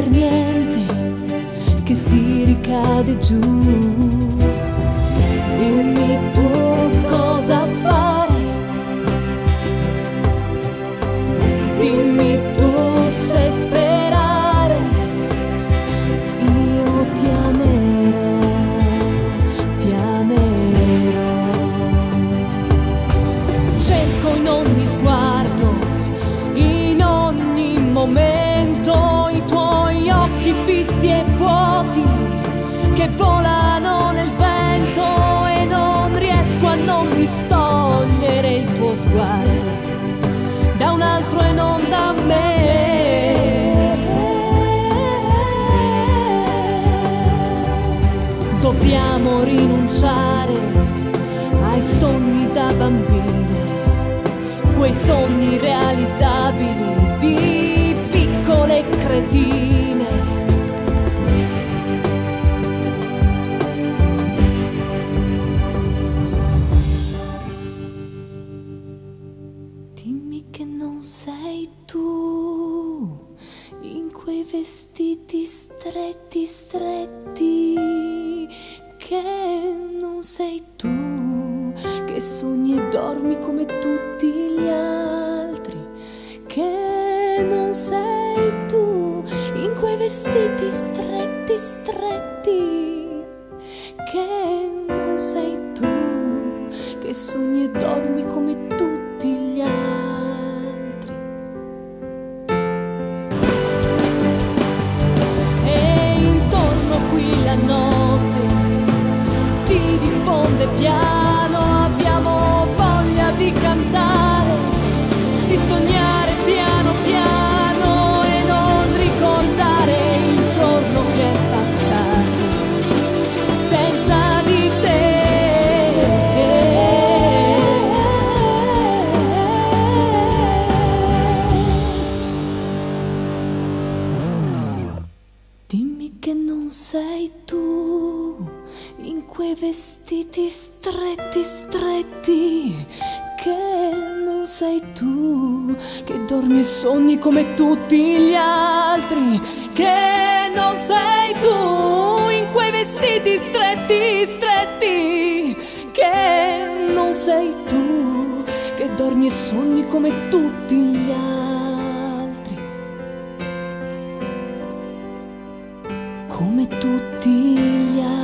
per niente che si ricade giù. Dimmi tu cosa fare, dimmi tu se sperare, io ti amerò, ti amerò. Cerco in ogni sguardo, in ogni momento, i tuoi occhi fissi e vuoti che volano nel vento, e non riesco a non distogliere il tuo sguardo da un altro e non da me. Dobbiamo rinunciare ai sogni da bambine, quei sogni realizzabili di piccole cretine. Dimmi che non sei tu in quei vestiti stretti stretti, che non sei tu che sogni e dormi come tutti gli altri, che non sei tu in quei vestiti stretti stretti, che non sei tu che sogni e dormi come tutti gli altri. E intorno qui la notte si diffonde piano, abbiamo voglia di cantare, di sognare piano piano e non ricordare il giorno che è passato senza di te. Dimmi che non sei tu in quei vestiti stretti stretti, che non sei tu che dormi e sogni come tutti gli altri, che non sei tu in quei vestiti stretti stretti, che non sei tu che dormi e sogni come tutti gli altri, come tutti gli altri.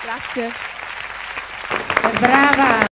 Grazie. Brava!